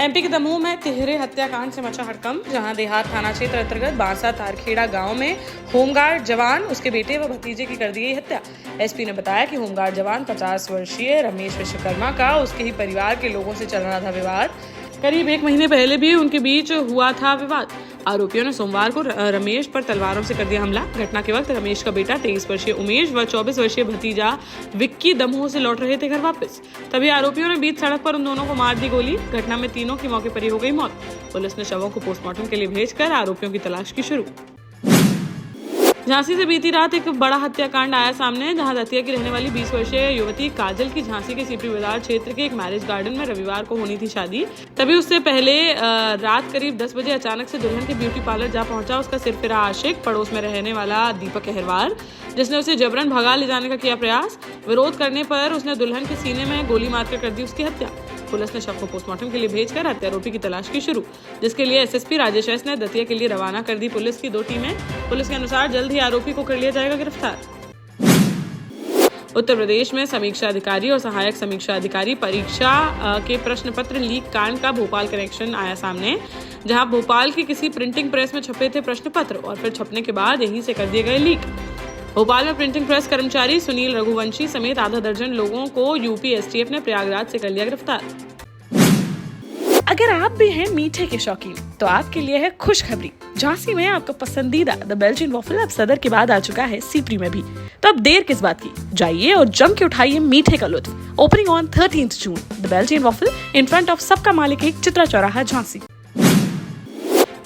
MP के दमोह में तिहरे हत्याकांड से मचा हड़कंप, जहां देहात थाना क्षेत्र अंतर्गत बांसा तारखेड़ा गांव में होमगार्ड जवान, उसके बेटे व भतीजे की कर दी गई हत्या। एसपी ने बताया कि होमगार्ड जवान 50 वर्षीय रमेश विश्वकर्मा का उसके ही परिवार के लोगों से चल रहा था विवाद। करीब 1 महीने पहले भी उनके बीच हुआ था विवाद। आरोपियों ने सोमवार को रमेश पर तलवारों से कर दिया हमला। घटना के वक्त रमेश का बेटा 23 वर्षीय उमेश व 24 वर्षीय भतीजा विक्की दमोह से लौट रहे थे घर वापस। तभी आरोपियों ने बीच सड़क पर उन दोनों को मार दी गोली। घटना में तीनों की मौके पर ही हो गई मौत। पुलिस ने शवों को पोस्टमार्टम के लिए भेजकर आरोपियों की तलाश की शुरू। झांसी से बीती रात एक बड़ा हत्याकांड आया सामने, जहां दतिया की रहने वाली 20 वर्षीय युवती काजल की झांसी के सीपी बाजार क्षेत्र के एक मैरिज गार्डन में रविवार को होनी थी शादी। तभी उससे पहले रात करीब 10 बजे अचानक से दुल्हन के ब्यूटी पार्लर जा पहुंचा उसका सिरफिरा आशिक, पड़ोस में रहने वाला दीपक अहरवार, जिसने उसे जबरन भगा ले जाने का किया प्रयास। विरोध करने पर उसने दुल्हन के सीने में गोली मारकर कर दी उसकी हत्या। पुलिस ने शव को पोस्टमार्टम के लिए भेजकर हत्यारोपी की तलाश की शुरू, जिसके लिए एसएसपी राजेश एस ने दतिया के लिए रवाना कर दी पुलिस की 2 टीमें। पुलिस के अनुसार जल्द ही आरोपी को कर लिया जाएगा गिरफ्तार। उत्तर प्रदेश में समीक्षा अधिकारी और सहायक समीक्षा अधिकारी परीक्षा के प्रश्न पत्र लीक कांड का भोपाल कनेक्शन आया सामने, जहां भोपाल की किसी प्रिंटिंग प्रेस में छपे थे प्रश्न पत्र और फिर छपने के बाद यहीं से कर दिए गए लीक। भोपाल में प्रिंटिंग प्रेस कर्मचारी सुनील रघुवंशी समेत आधा दर्जन लोगों को यूपी एसटीएफ ने प्रयागराज से कर लिया गिरफ्तार। अगर आप भी हैं मीठे के शौकीन, तो आपके लिए है खुशखबरी। झांसी में आपका पसंदीदा द बेल्जियन वॉफल अब सदर के बाद आ चुका है सीपरी में भी। तो अब देर किस बात की, जाइए और जम के उठाइए मीठे का लुत्फ। Opening on 13 June, the Belgian waffle in front of सबका मालिक एक, चित्रा चौराहा, झांसी।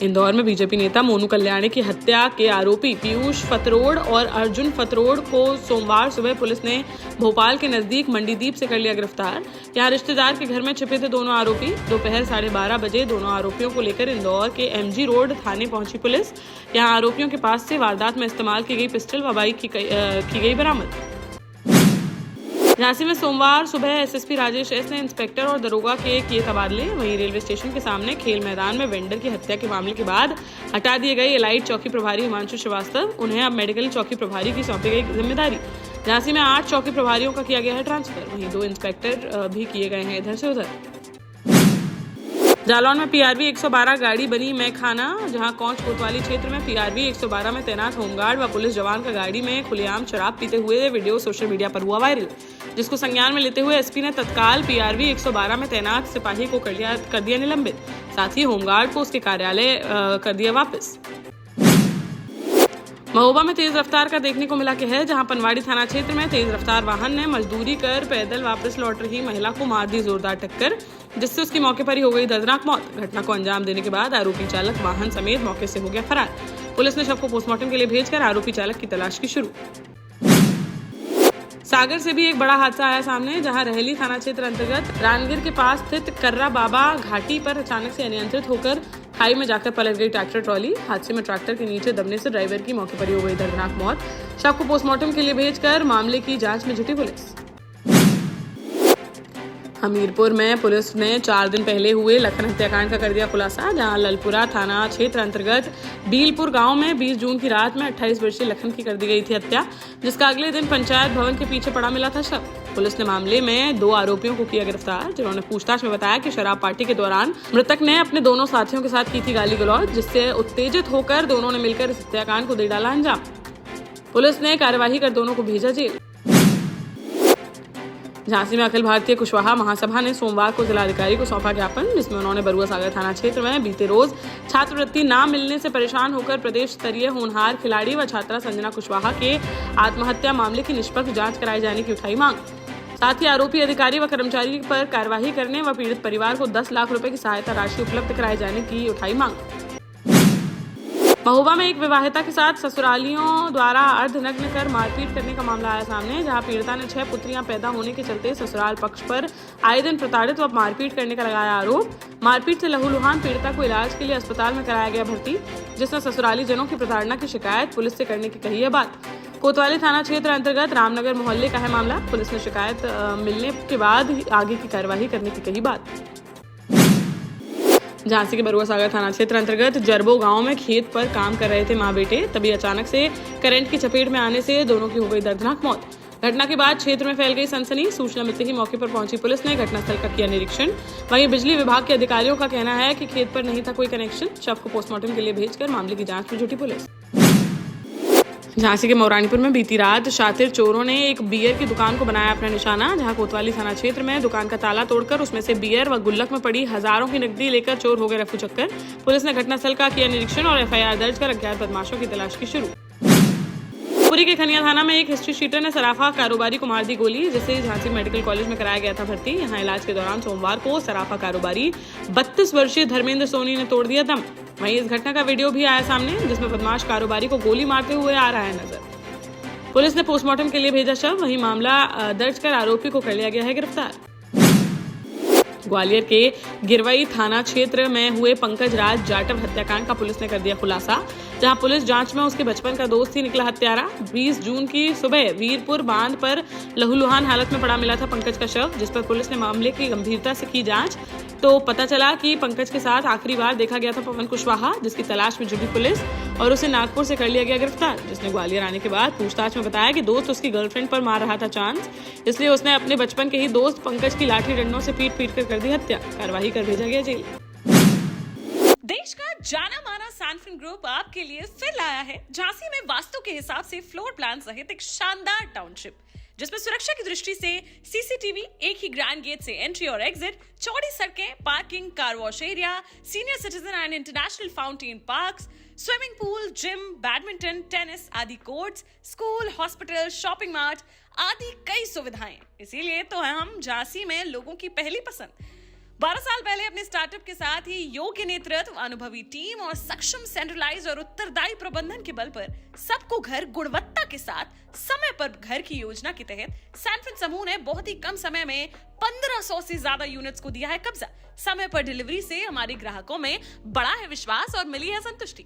इंदौर में बीजेपी नेता मोनू कल्याणी की हत्या के आरोपी पीयूष फतरोड़ और अर्जुन फतरोड़ को सोमवार सुबह पुलिस ने भोपाल के नजदीक मंडीदीप से कर लिया गिरफ्तार। यहां रिश्तेदार के घर में छिपे थे दोनों आरोपी। दोपहर 12:30 बजे दोनों आरोपियों को लेकर इंदौर के एमजी रोड थाने पहुंची पुलिस। यहां आरोपियों के पास से वारदात में इस्तेमाल की गई पिस्टल व बाइक की गई बरामद। झांसी में सोमवार सुबह एसएसपी राजेश एस ने इंस्पेक्टर और दरोगा के किए तबादले। वहीं रेलवे स्टेशन के सामने खेल मैदान में वेंडर की हत्या के मामले के बाद हटा दिए गए एलाइट चौकी प्रभारी हिमांशु श्रीवास्तव, उन्हें अब मेडिकल चौकी प्रभारी की सौंपी गई जिम्मेदारी। झांसी में 8 चौकी प्रभारियों का किया गया है ट्रांसफर। वहीं 2 इंस्पेक्टर भी किए गए हैं इधर से उधर। जालौन में पीआरवी 112 गाड़ी बनी मैं खाना, जहां कौंच कोतवाली क्षेत्र में पीआरवी 112 में तैनात होमगार्ड व पुलिस जवान का गाड़ी में खुलेआम शराब पीते हुए वीडियो सोशल मीडिया पर हुआ वायरल, जिसको संज्ञान में लेते हुए एसपी ने तत्काल पीआरवी 112 में तैनात सिपाही को कर दिया निलंबित। साथ ही होमगार्ड को उसके कार्यालय कर दिया वापस। महोबा में तेज रफ्तार का देखने को मिला कहर, जहां पनवाड़ी थाना क्षेत्र में तेज रफ्तार वाहन ने मजदूरी कर पैदल वापस लौट रही महिला को मार दी जोरदार टक्कर, जिससे उसकी मौके पर ही हो गई दर्दनाक मौत। घटना को अंजाम देने के बाद आरोपी चालक वाहन समेत मौके से हो गया फरार। पुलिस ने शव को पोस्टमार्टम के लिए भेजकर आरोपी चालक की तलाश की शुरू। सागर से भी एक बड़ा हादसा आया सामने, जहां रहली थाना क्षेत्र अंतर्गत रानगिर के पास स्थित कर्रा बाबा घाटी पर अचानक से अनियंत्रित होकर खाई में जाकर पलट गई ट्रैक्टर ट्रॉली। हादसे में ट्रैक्टर के नीचे दबने से ड्राइवर की मौके पर ही हो गई दर्दनाक मौत। शव को पोस्टमार्टम के लिए भेजकर मामले की जांच में जुटी पुलिस। हमीरपुर में पुलिस ने 4 दिन पहले हुए लखन हत्याकांड का कर दिया खुलासा, जहां ललपुरा थाना क्षेत्र अंतर्गत बीलपुर गांव में 20 जून की रात में 28 वर्षीय लखन की कर दी गई थी हत्या, जिसका अगले दिन पंचायत भवन के पीछे पड़ा मिला था शव। पुलिस ने मामले में 2 आरोपियों को किया गिरफ्तार, जिन्होंने पूछताछ में बताया कि शराब पार्टी के दौरान मृतक ने अपने दोनों साथियों के साथ की थी गाली गलौज, जिससे उत्तेजित होकर दोनों ने मिलकर इस हत्याकांड को दे डाला अंजाम। पुलिस ने कार्यवाही कर दोनों को भेजा जेल। झांसी में अखिल भारतीय कुशवाहा महासभा ने सोमवार को जिलाधिकारी को सौंपा ज्ञापन, जिसमें उन्होंने बरुआ सागर थाना क्षेत्र में बीते रोज छात्रवृत्ति न मिलने से परेशान होकर प्रदेश स्तरीय होनहार खिलाड़ी व छात्रा संजना कुशवाहा के आत्महत्या मामले की निष्पक्ष जांच कराए जाने की उठाई मांग। साथ ही आरोपी अधिकारी व कर्मचारी पर कार्यवाही करने व पीड़ित परिवार को 10 लाख रुपए की सहायता राशि उपलब्ध कराए जाने की उठाई मांग। महोबा में एक विवाहिता के साथ ससुरालियों द्वारा अर्धनग्न कर मारपीट करने का मामला आया सामने, जहां पीड़िता ने 6 पुत्रियां पैदा होने के चलते ससुराल पक्ष पर आए दिन प्रताड़ित व मारपीट करने का लगाया आरोप। मारपीट से लहूलुहान पीड़िता को इलाज के लिए अस्पताल में कराया गया भर्ती, जिसने ससुराली जनों की प्रताड़ना की शिकायत पुलिस से करने की कही है बात। कोतवाली थाना क्षेत्र अंतर्गत रामनगर मोहल्ले का है मामला। पुलिस ने शिकायत मिलने के बाद आगे की कार्यवाही करने की कही बात। झांसी के बरुआ सागर थाना क्षेत्र अंतर्गत जरबो गांव में खेत पर काम कर रहे थे मां बेटे, तभी अचानक से करंट की चपेट में आने से दोनों की हो गई दर्दनाक मौत। घटना के बाद क्षेत्र में फैल गई सनसनी। सूचना मिलते ही मौके पर पहुंची पुलिस ने घटनास्थल का किया निरीक्षण। वहीं बिजली विभाग के अधिकारियों का कहना है कि खेत पर नहीं था कोई कनेक्शन। शव को पोस्टमार्टम के लिए भेजकर मामले की जांच में जुटी पुलिस। झांसी के मौरानीपुर में बीती रात शातिर चोरों ने एक बियर की दुकान को बनाया अपना निशाना। जहां कोतवाली थाना क्षेत्र में दुकान का ताला तोड़कर उसमें से बियर व गुल्लक में पड़ी हजारों की नकदी लेकर चोर हो गए रफू चक्कर। पुलिस ने घटनास्थल का किया निरीक्षण और एफआईआर दर्ज कर अज्ञात बदमाशों की तलाश की शुरू। पुरी के खनिया थाना में एक हिस्ट्री शीटर ने सराफा कारोबारी को मार दी गोली, जिसे झांसी मेडिकल कॉलेज में कराया गया था भर्ती। यहां इलाज के दौरान सोमवार को सराफा कारोबारी 32 वर्षीय धर्मेंद्र सोनी ने तोड़ दिया दम। वहीं इस घटना का वीडियो भी आया सामने, जिसमें बदमाश कारोबारी को गोली मारते हुए आ रहा है नजर। पुलिस ने पोस्टमार्टम के लिए भेजा शव। वहीं मामला दर्ज कर आरोपी को कर लिया गया है गिरफ्तार। ग्वालियर के गिरवई थाना क्षेत्र में हुए पंकज राज जाटव हत्याकांड का पुलिस ने कर दिया खुलासा। जहां पुलिस जांच में उसके बचपन का दोस्त ही निकला हत्यारा। 20 जून की सुबह वीरपुर बांध पर लहूलुहान हालत में पड़ा मिला था पंकज का शव, जिस पर पुलिस ने मामले की गंभीरता से की जांच तो पता चला कि पंकज के साथ आखिरी बार देखा गया था पवन कुशवाहा, जिसकी तलाश में जुटी पुलिस और उसे नागपुर से कर लिया गया गिरफ्तार। जिसने ग्वालियर आने के बाद पूछताछ में बताया कि दोस्त उसकी गर्लफ्रेंड पर मार रहा था चांस, इसलिए उसने अपने बचपन के ही दोस्त पंकज की लाठी डंडों से पीट कर दी हत्या। कार्रवाई कर भेजा गया जेल। देश का जाना माना सैनफिन ग्रुप आपके लिए फिर लाया है झांसी में वास्तु के हिसाब से फ्लोर प्लान सहित एक शानदार टाउनशिप, जिसमें सुरक्षा की दृष्टि से सीसीटीवी, एक ही ग्रैंड गेट से एंट्री और एग्जिट, चौड़ी सड़कें, parking, car wash area, senior citizen and international fountain parks, swimming pool, gym, badminton, tennis आदि courts, school, hospital, shopping mart आदि कई सुविधाएं। इसीलिए तो हम झांसी में लोगों की पहली पसंद। 12 साल पहले अपने स्टार्टअप के साथ ही योग्य नेतृत्व, अनुभवी टीम और सक्षम सेंट्रलाइज और उत्तरदायी प्रबंधन के बल पर सबको घर गुणवत्ता के साथ समय पर घर की योजना के तहत सैनफिन समूह ने बहुत ही कम समय में 1500 से ज्यादा यूनिट्स को दिया है कब्जा। समय पर डिलीवरी से हमारे ग्राहकों में बढ़ा है विश्वास और मिली है संतुष्टि।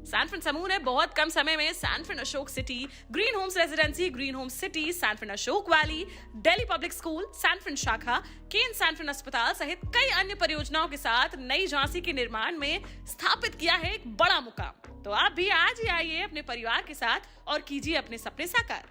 सैनफिन समूह ने बहुत कम समय में Sanfin Ashok city, green homes residency, green homes city, Sanfin Ashok valley, Delhi public school, Sanfin शाखा, केन सैनफिन अस्पताल सहित कई अन्य परियोजनाओं के साथ नई झांसी के निर्माण में स्थापित किया है एक बड़ा मुकाम। तो आप भी आज ही आइए अपने परिवार के साथ और कीजिए अपने सपने साकार।